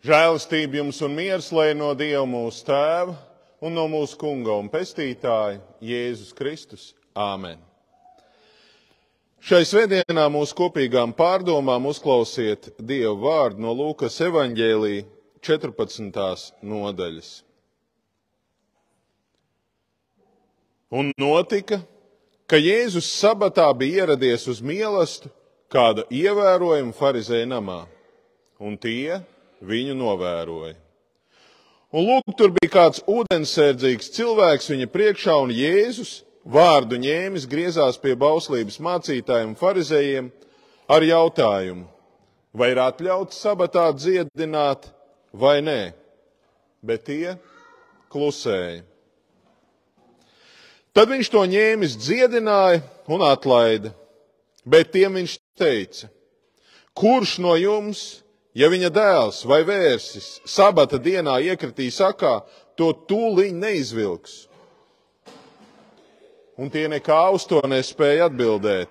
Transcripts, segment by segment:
Žēlastība jums un miers, lai no Dieva mūsu Tēva un no mūsu Kunga un Pestītāja Jēzus Kristus. Āmen. Šai svētdienā mūsu kopīgām pārdomām uzklausiet Dieva vārdu no Lūkas evaņģēlija 14. nodaļas. Un notika, ka Jēzus sabatā bija ieradies uz mielastu kāda ievērojama farizeja namā, un tie viņu novēroja. Un lūk, tur bija kāds ūdensērdzīgs cilvēks viņa priekšā, un Jēzus vārdu ņēmis griezās pie bauslības mācītājiem un farizejiem ar jautājumu, vai ir atļauts sabatā dziedināt vai nē, bet tie klusēja. Tad viņš to ņēmis, dziedināja un atlaida, bet tiem viņš teica, kurš no jums, ja viņa dēls vai vērsis sabata dienā iekritīs akā, to tūliņ neizvilks? Un tie nekā uz to nespēja atbildēt.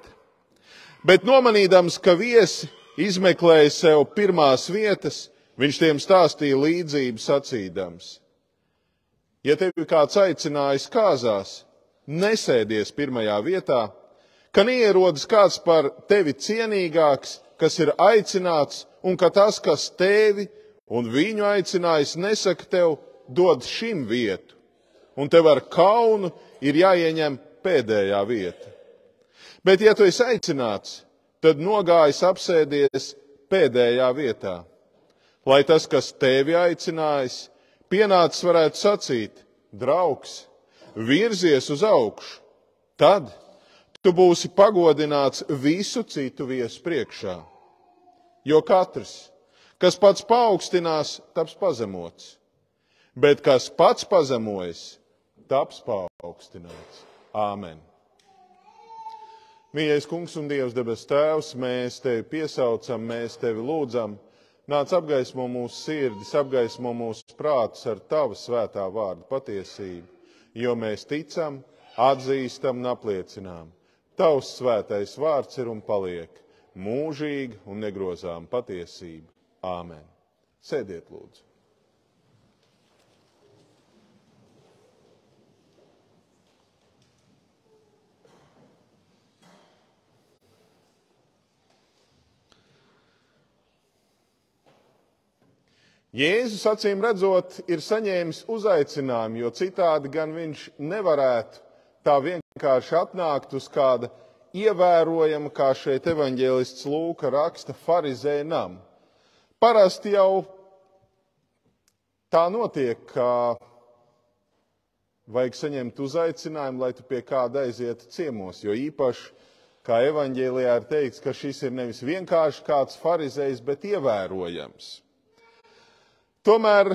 Bet nomanīdams, ka viesi izmeklēja sev pirmās vietas, viņš tiem stāstīja līdzību sacīdams. Ja tevi kāds aicinājis kāzās, nesēdies pirmajā vietā, ka neierodas kāds par tevi cienīgāks, kas ir aicināts, un ka tas, kas tevi un viņu aicinājis, nesaka tev, dod šim vietu, un tev ar kaunu ir jāieņem pēdējā vieta. Bet, ja tu esi aicināts, tad nogājis apsēdies pēdējā vietā, lai tas, kas tevi aicinājis, pienācis varētu sacīt, draugs, virzies uz augšu, tad tu būsi pagodināts visu citu viesu priekšā. Jo katrs, kas pats paaugstinās, taps pazemots, bet kas pats pazemojas, taps paaugstināts. Āmen. Mīļais Kungs un Dievs debes Tēvs, mēs Tevi piesaucam, mēs Tevi lūdzam, nāc apgaismo mūsu sirdis, apgaismo mūsu prātus ar Tava svētā vārda patiesību, jo mēs ticam, atzīstam un apliecinām. Tavs svētais vārds ir un paliek mūžīga un negrozāma patiesība. Āmen. Sēdiet, lūdzu. Jēzus, acīm redzot, ir saņēmis uzaicinājumu, jo citādi gan viņš nevarētu tā vienkārši atnākt uz kāda ievērojama, kā šeit evaņģēlists Lūka raksta, farizeja namu. Parasti jau tā notiek, ka vajag saņemt uzaicinājumu, lai tu pie kāda aizietu ciemos, jo īpaši, kā evaņģēlijā ir teikts, ka šis ir nevis vienkārši kāds farizejs, bet ievērojams. Tomēr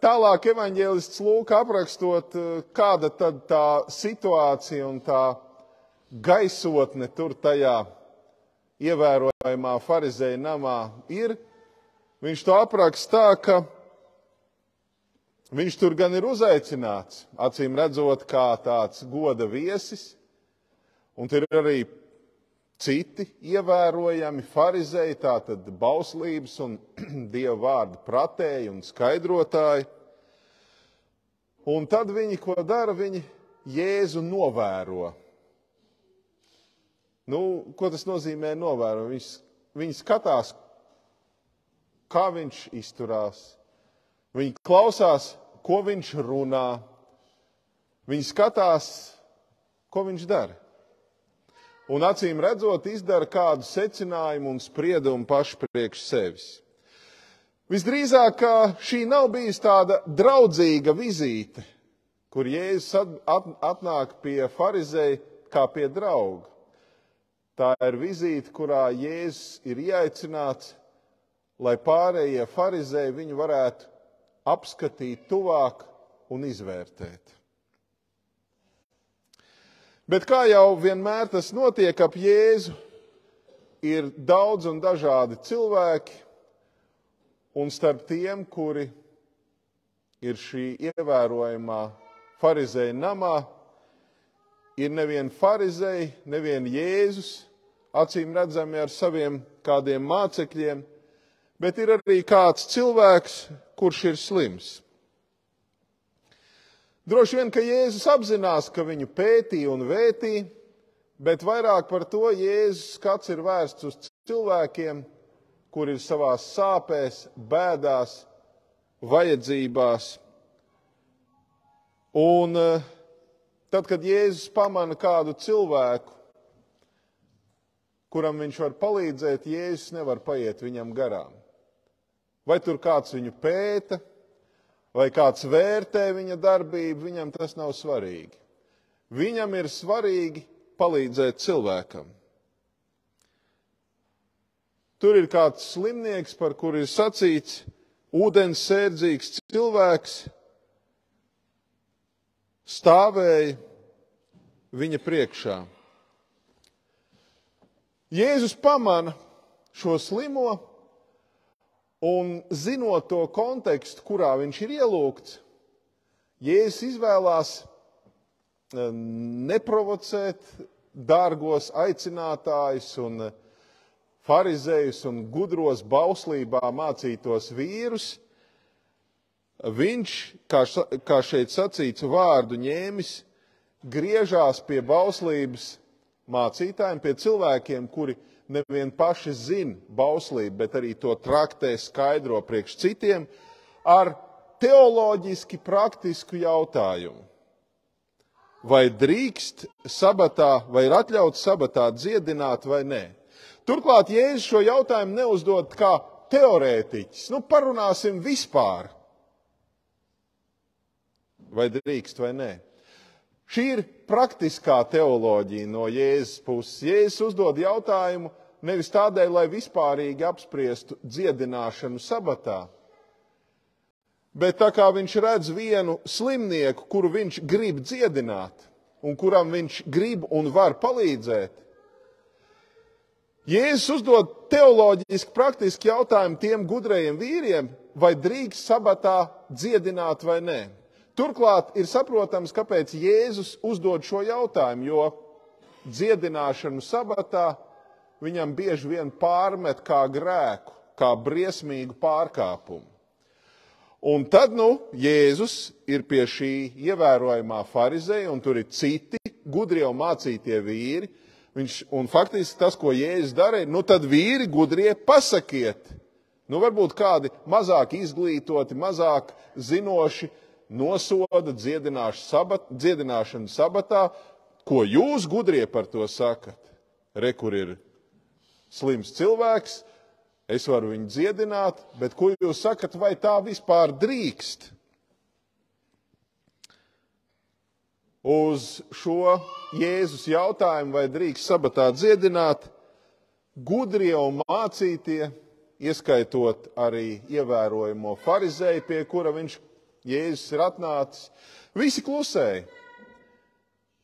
tālāk evaņģēlists Lūka aprakstot, kāda tad tā situācija un tā gaisotne tur tajā ievērojamā farizeja namā ir, viņš to apraksta tā, ka viņš tur gan ir uzaicināts, acīm redzot, kā tāds goda viesis, un tur ir arī citi ievērojami farizēji, tātad bauslības un Dieva vārda pratēji un skaidrotāji. Un tad viņi, ko dara, viņi Jēzu novēro. Ko tas nozīmē novēro? Viņi skatās, kā viņš izturās. Viņi klausās, ko viņš runā. Viņi skatās, ko viņš dara. Un acīm redzot, izdara kādu secinājumu un spriedumu paši priekš sevis. Visdrīzāk, šī nav bijusi tāda draudzīga vizīte, kur Jēzus atnāk pie farizeja kā pie drauga. Tā ir vizīte, kurā Jēzus ir ieaicināts, lai pārējie farizeji viņu varētu apskatīt tuvāk un izvērtēt. Bet kā jau vienmēr tas notiek ap Jēzu, ir daudz un dažādi cilvēki, un starp tiem, kuri ir šī ievērojamā farizeja namā, ir nevien farizeji, nevien Jēzus, acīm redzami ar saviem kādiem mācekļiem, bet ir arī kāds cilvēks, kurš ir slims. Droši vien, ka Jēzus apzinās, ka viņu pētī un vētī, bet vairāk par to Jēzus skats ir vērsts uz cilvēkiem, kur ir savās sāpēs, bēdās, vajadzībās. Un tad, kad Jēzus pamana kādu cilvēku, kuram viņš var palīdzēt, Jēzus nevar paiet viņam garām. Vai tur kāds viņu pēta, vai kāds vērtē viņa darbību, viņam tas nav svarīgi. Viņam ir svarīgi palīdzēt cilvēkam. Tur ir kāds slimnieks, par kuru ir sacīts, ūdens sērdzīgs cilvēks stāvēja viņa priekšā. Jēzus pamana šo slimo, un zinot to kontekstu, kurā viņš ir ielūgts, Jēzus izvēlās neprovocēt dārgos aicinātājus un farizējus un gudros bauslībā mācītos vīrus. Viņš, kā šeit sacīts, vārdu ņēmis, griežās pie bauslības mācītājiem, pie cilvēkiem, kuri nevien paši zina bauslību, bet arī to traktē, skaidro priekš citiem, ar teoloģiski praktisku jautājumu. Vai drīkst sabatā, vai ir atļauts sabatā dziedināt vai nē? Turklāt Jēzus šo jautājumu neuzdod kā teorētiķis. Parunāsim vispār. Vai drīkst vai nē? Šī ir praktiskā teoloģija no Jēzus puses. Jēzus uzdod jautājumu nevis tādēļ, lai vispārīgi apspriestu dziedināšanu sabatā, bet tā kā viņš redz vienu slimnieku, kuru viņš grib dziedināt un kuram viņš grib un var palīdzēt, Jēzus uzdod teoloģiski praktiski jautājumu tiem gudrajiem vīriem, vai drīkst sabatā dziedināt vai nē. Turklāt ir saprotams, kāpēc Jēzus uzdod šo jautājumu, jo dziedināšanu sabatā viņam bieži vien pārmet kā grēku, kā briesmīgu pārkāpumu. Un tad, Jēzus ir pie šī ievērojamā farizeja, un tur ir citi gudrie un mācītie vīri. Un faktiski tas, ko Jēzus dara, ir, tad vīri gudrie pasakiet. Varbūt kādi mazāk izglītoti, mazāk zinoši, nosoda dziedināšanu sabatā, ko jūs gudrie par to sakat. Re, kur ir slims cilvēks, es varu viņu dziedināt, bet ko jūs sakat, vai tā vispār drīkst? Uz šo Jēzus jautājumu, vai drīkst sabatā dziedināt, gudrie un mācītie, ieskaitot arī ievērojamo farizēju, pie kura Jēzus ir atnācis, visi klusēja.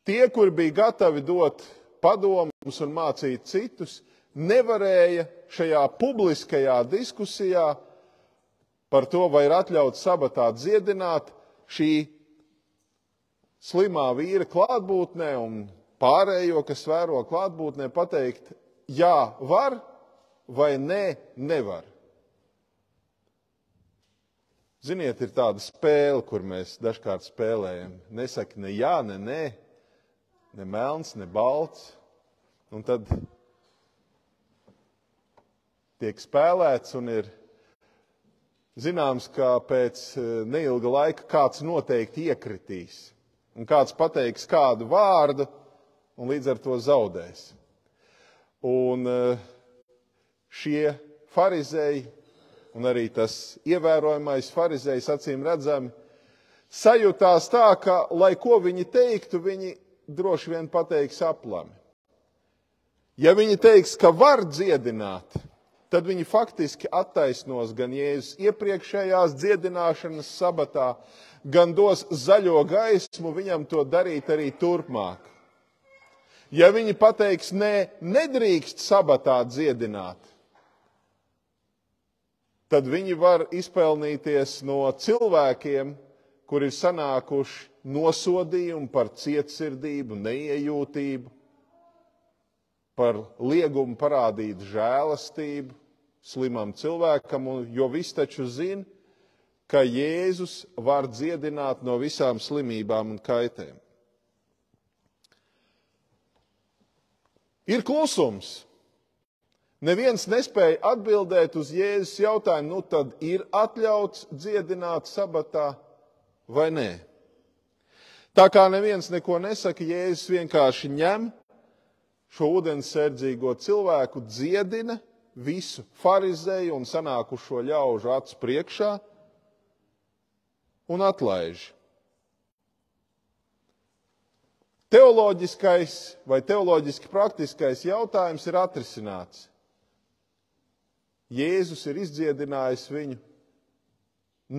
Tie, kuri bija gatavi dot padomus un mācīt citus, nevarēja šajā publiskajā diskusijā par to, vai ir atļauts sabatā dziedināt, šī slimā vīra klātbūtnē un pārējo, kas vēro klātbūtnē, pateikt, jā, var vai nē, nevar. Ziniet, ir tāda spēle, kur mēs dažkārt spēlējam. Nesaka ne jā, ne nē, ne melns, ne balts. Un tad tiek spēlēts un ir zināms, ka pēc neilga laika kāds noteikti iekritīs. Un kāds pateiks kādu vārdu un līdz ar to zaudēs. Un šie farizēji un arī tas ievērojamais farizējs, acīm redzami, sajūtās tā, ka, lai ko viņi teiktu, viņi droši vien pateiks aplami. Ja viņi teiks, ka var dziedināt, tad viņi faktiski attaisnos gan Jēzus iepriekšējās dziedināšanas sabatā, gan dos zaļo gaismu viņam to darīt arī turpmāk. Ja viņi pateiks, nē, nedrīkst sabatā dziedināt, tad viņi var izpelnīties no cilvēkiem, kuri ir sanākuši nosodījumu par cietsirdību, neiejūtību, par liegumu parādīt žēlastību slimam cilvēkam, jo viss taču zina, ka Jēzus var dziedināt no visām slimībām un kaitēm. Ir klusums. Neviens nespēja atbildēt uz Jēzus jautājumu, tad ir atļauts dziedināt sabatā vai nē. Tā kā neviens neko nesaka, Jēzus vienkārši ņem šo ūdenssērdzīgo cilvēku, dziedina visu farizēju un sanākušo ļaužu acu priekšā un atlaiž. Teoloģiskais vai teoloģiski praktiskais jautājums ir atrisināts. Jēzus ir izdziedinājis viņu,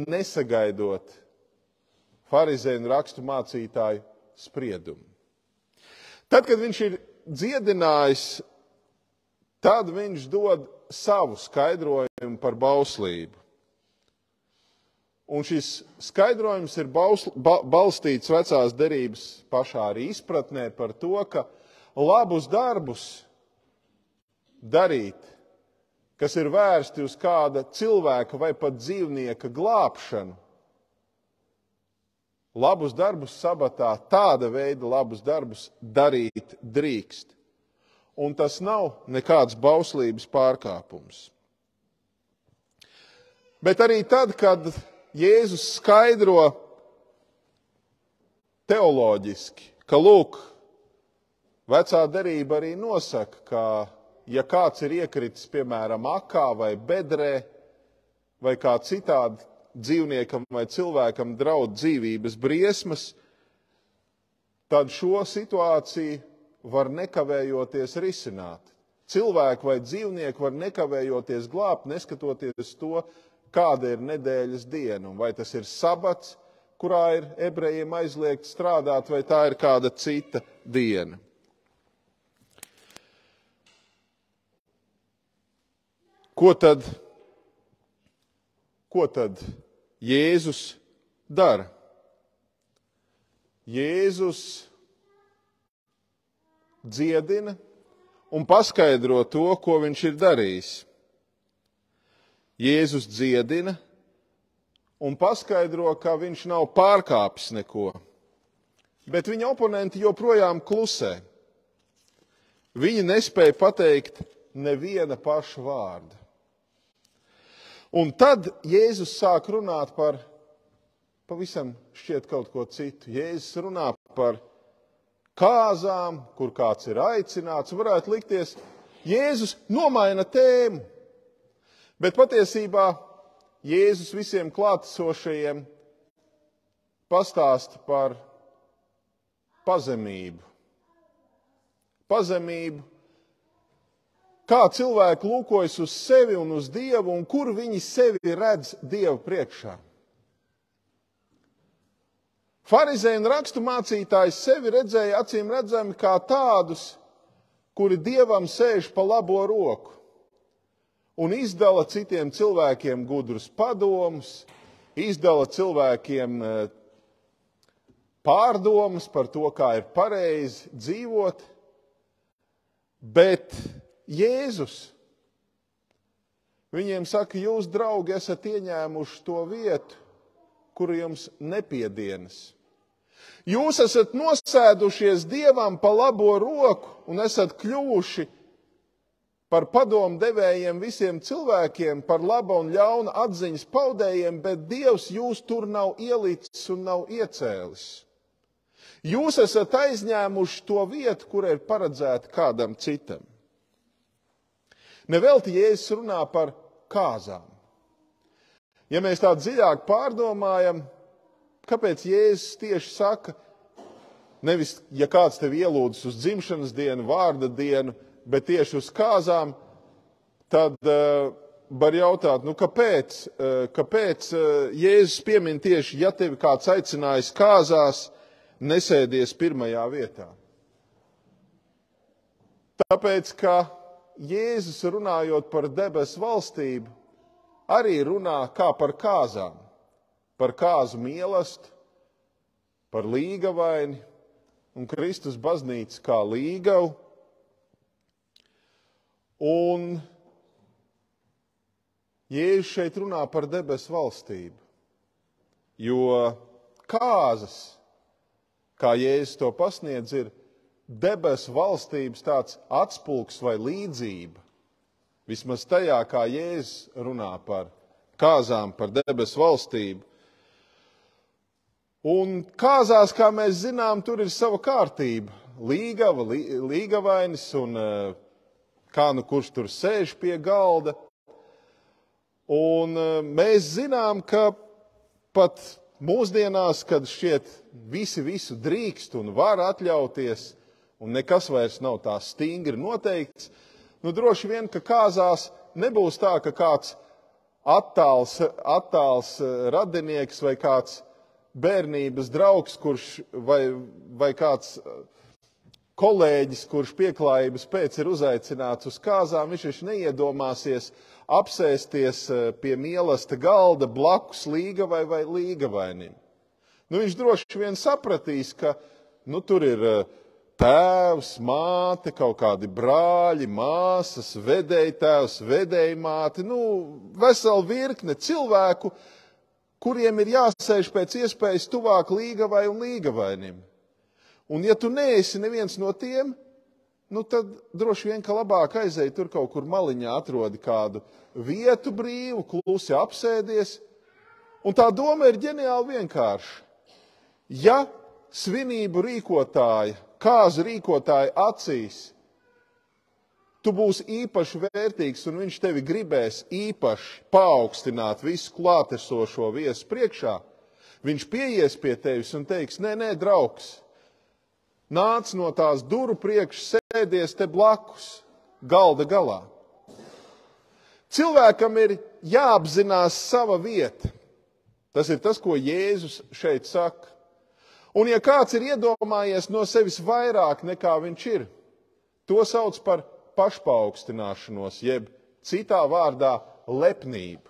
nesagaidot farizēju un rakstu mācītāju spriedumu. Tad, kad viņš ir dziedinājis, tad viņš dod savu skaidrojumu par bauslību. Un šis skaidrojums ir balstīts vecās derības pašā arī izpratnē par to, ka labus darbus darīt, kas ir vērsti uz kāda cilvēka vai pat dzīvnieka glābšanu, labus darbus sabatā, tāda veida labus darbus darīt drīkst. Un tas nav nekāds bauslības pārkāpums. Bet arī tad, kad Jēzus skaidro teoloģiski, ka lūk, vecā derība arī nosaka, ka ja kāds ir iekritis, piemēram, akā vai bedrē, vai kā citādi dzīvniekam vai cilvēkam draud dzīvības briesmas, tad šo situāciju var nekavējoties risināt. Cilvēku vai dzīvnieku var nekavējoties glābt, neskatoties to, kāda ir nedēļas diena, un vai tas ir sabats, kurā ir ebrejiem aizliegt strādāt, vai tā ir kāda cita diena. Ko tad Jēzus dara? Jēzus dziedina un paskaidro to, ko viņš ir darījis. Jēzus dziedina un paskaidro, ka viņš nav pārkāpis neko, bet viņa oponenti joprojām klusē. Viņi nespēja pateikt neviena paša vārda. Un tad Jēzus sāk runāt par pavisam šķiet kaut ko citu. Jēzus runā par kāzām, kur kāds ir aicināts. Varētu likties, Jēzus nomaina tēmu. Bet patiesībā Jēzus visiem klātesošajiem pastāsta par pazemību. Pazemību, kā cilvēki lūkojas uz sevi un uz Dievu, un kur viņi sevi redz Dievu priekšā. Farizēji un rakstu mācītāji sevi redzēja acīm redzami kā tādus, kuri Dievam sēž pa labo roku un izdala citiem cilvēkiem gudrus padomus, izdala cilvēkiem pārdomas par to, kā ir pareizi dzīvot, bet Jēzus viņiem saka, jūs, draugi, esat ieņēmuši to vietu, kuru jums nepiedienas. Jūs esat nosēdušies Dievam pa labo roku un esat kļuvuši par padomu devējiem visiem cilvēkiem, par laba un ļauna atziņas paudējiem, bet Dievs jūs tur nav ielicis un nav iecēlis. Jūs esat aizņēmuši to vietu, kur ir paredzēta kādam citam. Nevelti Jēzus runā par kāzām. Ja mēs tā dziļāk pārdomājam, kāpēc Jēzus tieši saka, nevis, ja kāds tev ielūdzas uz dzimšanas dienu, vārda dienu, bet tieši uz kāzām, tad var jautāt, kāpēc Jēzus piemin tieši, ja tevi kāds aicinājis kāzās, nesēdies pirmajā vietā. Tāpēc, ka Jēzus runājot par debesu valstību, arī runā kā par kāzām, par kāzu mīlestību, par līgavaini un Kristus baznīcu kā līgavu. Un Jēzus šeit runā par debesu valstību. Jo kāzas, kā Jēzus to pasniedz, ir debesu valstības tāds atspulgs vai līdzība. Vismaz tajā, kā Jēzus runā par kāzām, par debesu valstību. Un kāzās, kā mēs zinām, tur ir sava kārtība. Līgava, līgavainis un kā nu kurš tur sēž pie galda. Un mēs zinām, ka pat mūsdienās, kad šķiet visi visu drīkst un var atļauties, un nekas vairs nav tā stingri noteikts, droši vien, ka kāzās nebūs tā, ka kāds attāls radinieks vai kāds bērnības draugs, vai kāds kolēģis, kurš pieklājības pēc ir uzaicināts uz kāzām, viņš neiedomāsies apsēsties pie mīlesta galda blakus līgavai vai līgavainim. Viņš droši vien sapratīs, ka tur ir tēvs, māte, kaut kādi brāļi, māsas, vedējtēvs, vedējmāte, vesela virkne cilvēku, kuriem ir jāsēž pēc iespējas tuvāk līgavai un līgavainim. Un ja tu neesi neviens no tiem, tad droši vien, ka labāk aizēj tur kaut kur maliņā atrodi kādu vietu brīvu, klusi apsēdies. Un tā doma ir ģeniāli vienkārša. Ja svinību rīkotāja, kāzu rīkotāja acīs tu būsi īpaši vērtīgs un viņš tevi gribēs īpaši paaugstināt visu klātesošo viesu priekšā, viņš pieies pie tevis un teiks, nē, draugs, nāc no tās duru priekš, sēdies te blakus, galda galā. Cilvēkam ir jāapzinās sava vieta. Tas ir tas, ko Jēzus šeit saka. Un ja kāds ir iedomājies no sevis vairāk nekā viņš ir, to sauc par pašpaaugstināšanos, jeb citā vārdā lepnību.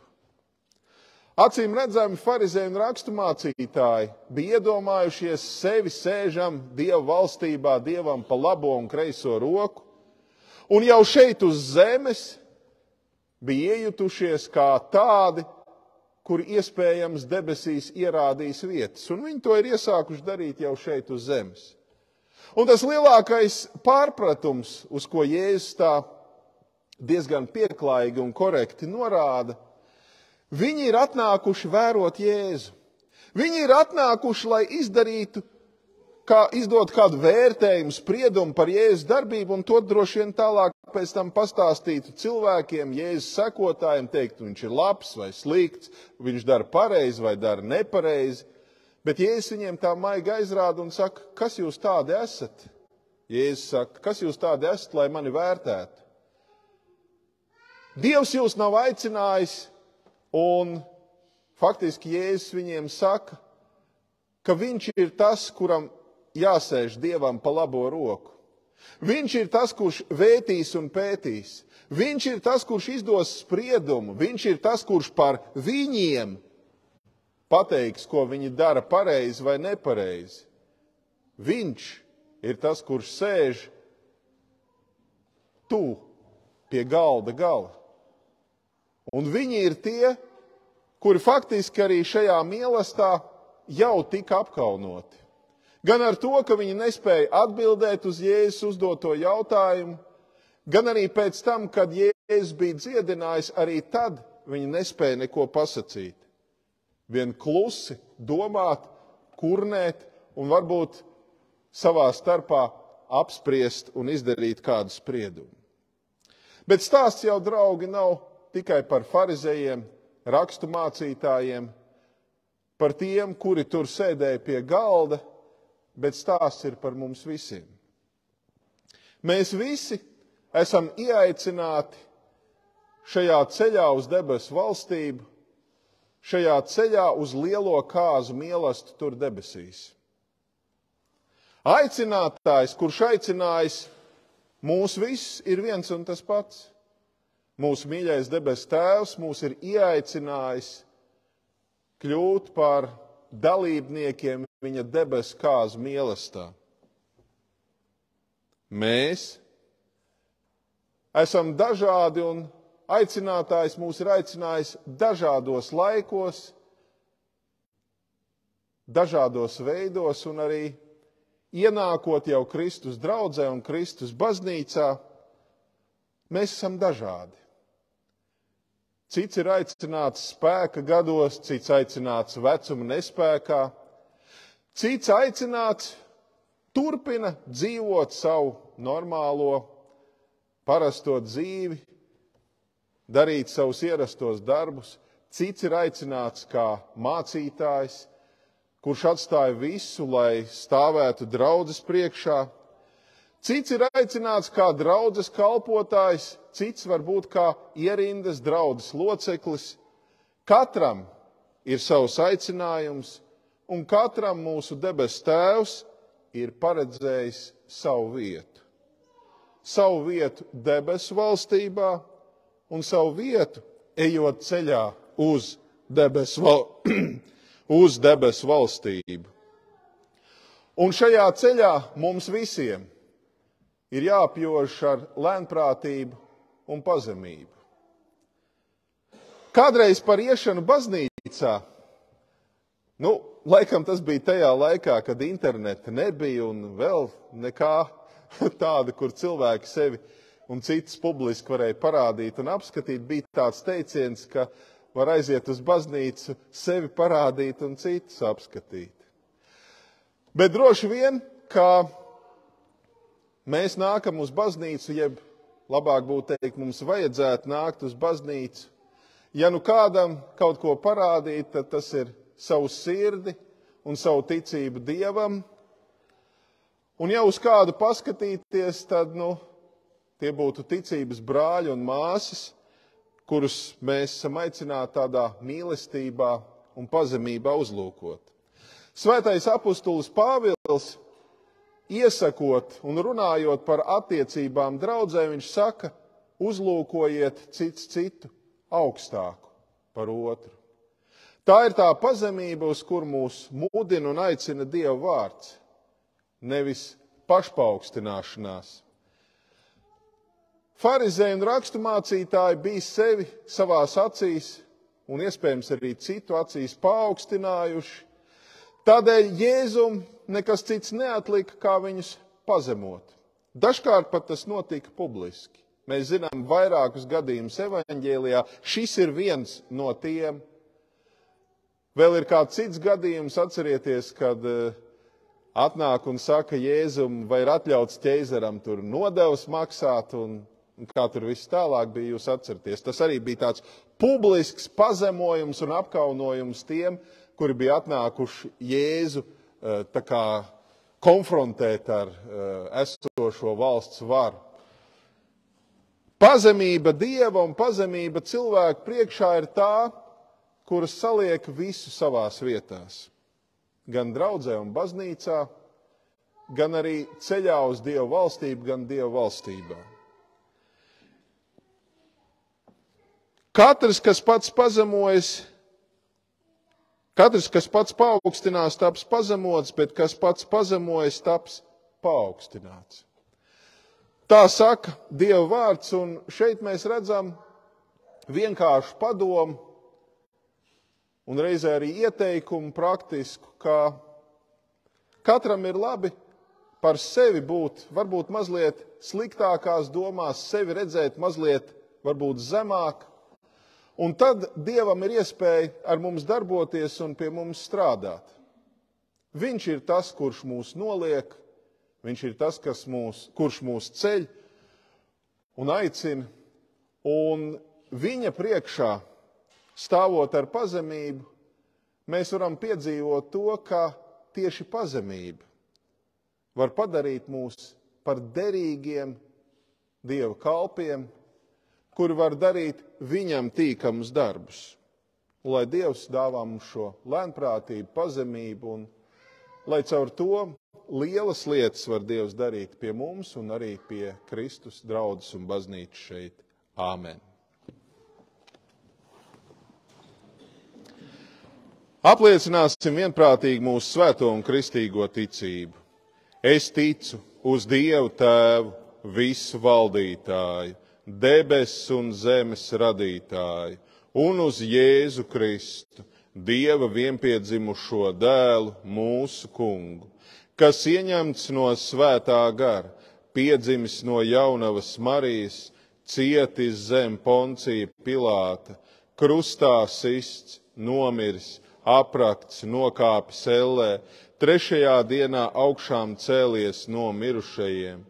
Acīm redzami farizēji un raksturmācītāji bija iedomājušies sevi sēžam Dieva valstībā, Dievam pa labo un kreiso roku, un jau šeit uz zemes bija iejutušies kā tādi, kuri iespējams debesīs ierādīs vietas. Un viņi to ir iesākuši darīt jau šeit uz zemes. Un tas lielākais pārpratums, uz ko Jēzus tā diezgan pieklājīgi un korekti norāda, viņi ir atnākuši vērot Jēzu. Viņi ir atnākuši, lai izdot kādu vērtējumu, spriedumu par Jēzus darbību, un to droši vien tālāk pēc tam pastāstītu cilvēkiem, Jēzus sekotājiem, teikt, viņš ir labs vai slikts, viņš dara pareizi vai dara nepareizi. Bet Jēzus viņiem tā maigi aizrāda un saka, kas jūs tādi esat? Jēzus saka, kas jūs tādi esat, lai mani vērtētu? Dievs jūs nav aicinājis, un faktiski Jēzus viņiem saka, ka viņš ir tas, kuram jāsēž Dievam pa labo roku. Viņš ir tas, kurš vētīs un pētīs. Viņš ir tas, kurš izdos spriedumu. Viņš ir tas, kurš par viņiem pateiks, ko viņi dara pareizi vai nepareizi. Viņš ir tas, kurš sēž pie galda gala. Un viņi ir tie, kuri faktiski arī šajā mīlestā jau tika apkaunoti. Gan ar to, ka viņi nespēja atbildēt uz Jēzus uzdoto jautājumu, gan arī pēc tam, kad Jēzus bija dziedinājis, arī tad viņi nespēja neko pasakīt. Vien klusi domāt, kurnēt un varbūt savā starpā apspriest un izdarīt kādu spriedumu. Bet stāsts jau, draugi, nav tikai par farizējiem, raksturmācītājiem, par tiem, kuri tur sēdēja pie galda, bet stāsts ir par mums visiem. Mēs visi esam ieaicināti šajā ceļā uz debesu valstību, šajā ceļā uz lielo kāzu mīlestību tur debesīs. Aicinātājs, kurš aicinājis mūs visus, ir viens un tas pats. Mūsu mīļais debesu Tēvs mūs ir ieaicinājis kļūt par dalībniekiem viņa debesu kāzu mīlestībā. Mēs esam dažādi un aicinātājs mūs ir aicinājis dažādos laikos, dažādos veidos, un arī ienākot jau Kristus draudzē un Kristus baznīcā, mēs esam dažādi. Cits ir aicināts spēka gados, cits aicināts vecuma nespēkā, cits aicināts turpina dzīvot savu normālo, parasto dzīvi, darīt savus ierastos darbus. Cits ir aicināts kā mācītājs, kurš atstāja visu, lai stāvētu draudzes priekšā. Cits ir aicināts kā draudzes kalpotājs, cits varbūt kā ierindas draudzes loceklis. Katram ir savs aicinājums, un katram mūsu debesu Tēvs ir paredzējis savu vietu. Savu vietu debesu valstībā un savu vietu ejot ceļā uz debesu valstību. Un šajā ceļā mums visiem ir jāapjož ar lēnprātību un pazemību. Kādreiz par iešanu baznīcā, laikam tas bija tajā laikā, kad interneta nebija un vēl nekā tāda, kur cilvēki sevi un citus publiski varēja parādīt un apskatīt, bija tāds teiciens, ka var aiziet uz baznīcu, sevi parādīt un citus apskatīt. Bet droši vien, ka mēs nākam uz baznīcu, jeb labāk būtu teikt, mums vajadzētu nākt uz baznīcu. Ja nu kādam kaut ko parādīt, tad tas ir savu sirdi un savu ticību Dievam. Un ja uz kādu paskatīties, tad tie būtu ticības brāļi un māsas, kurus mēs esam aicināti tādā mīlestībā un pazemībā uzlūkot. Svētais apustulis Pāvils, iesakot un runājot par attiecībām draudzē, viņš saka, uzlūkojiet cits citu augstāku par otru. Tā ir tā pazemība, uz kur mūs mudina un aicina Dieva vārds, nevis pašpaaugstināšanās. Farizēji un raksturmācītāji bija sevi savās acīs un iespējams arī citu acīs paaugstinājuši. Tādēļ Jēzum nekas cits neatlika, kā viņus pazemot. Dažkārt pat tas notika publiski. Mēs zinām vairākus gadījumus evaņģēlijā. Šis ir viens no tiem. Vēl ir kāds cits gadījums, atcerieties, kad atnāk un saka Jēzum, vai ir atļauts ķeizaram tur nodevas maksāt un kā tur viss tālāk bija, jūs atceraties. Tas arī bija tāds publisks pazemojums un apkaunojums tiem, kuri bija atnākuši Jēzu tā kā konfrontēt ar esošo valsts varu. Pazemība Dieva un pazemība cilvēku priekšā ir tā, kuras saliek visu savās vietās. Gan draudzē un baznīcā, gan arī ceļā uz Dieva valstību, gan Dieva valstībā. Katrs, kas pats pazemojas, katrs, kas pats paaugstinās, taps pazemots, bet kas pats pazemojas, taps paaugstināts. Tā saka Dieva vārds, un šeit mēs redzam vienkāršu padomu un reizē arī ieteikumu praktisku, ka katram ir labi par sevi būt, varbūt mazliet sliktākās domās, sevi redzēt mazliet, varbūt zemāk, un tad Dievam ir iespēja ar mums darboties un pie mums strādāt. Viņš ir tas, kurš mūs noliek, viņš ir tas, kurš mūs ceļ un aicina, un viņa priekšā, stāvot ar pazemību, mēs varam piedzīvot to, ka tieši pazemība var padarīt mūs par derīgiem Dieva kalpiem, kuri var darīt viņam tīkamus darbus. Un lai Dievs dāvā mums šo lēnprātību, pazemību, un lai caur to lielas lietas var Dievs darīt pie mums un arī pie Kristus draudzes un baznīcas šeit. Āmen. Apliecināsim vienprātīgi mūsu svēto un kristīgo ticību. Es ticu uz Dievu Tēvu, visu valdītāju, debesu un zemes radītāju, un uz Jēzu Kristu, Dieva vienpiedzimušo dēlu, mūsu kungu, kas ieņemts no svētā gara, piedzimis no jaunavas Marijas, cietis zem Poncija Pilāta, krustā sists, nomiris, aprakts, nokāpis ellē, trešajā dienā augšām cēlies no mirušajiem,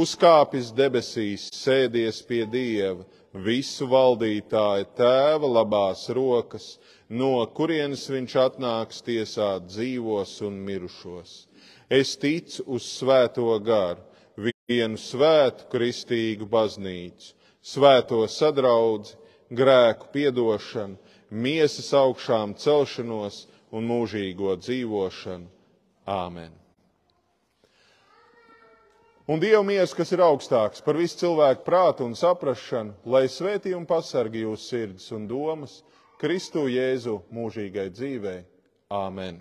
uzkāpis debesīs, sēdies pie Dieva, visu valdītāja Tēva labās rokas, no kurienes viņš atnāks tiesāt dzīvos un mirušos. Es ticu uz svēto garu, vienu svētu kristīgu baznīcu, svēto sadraudzi, grēku piedošanu, miesas augšām celšanos un mūžīgo dzīvošanu. Āmen. Un Dieva miers, kas ir augstāks par visu cilvēku prātu un saprašanu, lai svētī un pasargī jūsu sirds un domas Kristu Jēzu mūžīgai dzīvei. Āmen.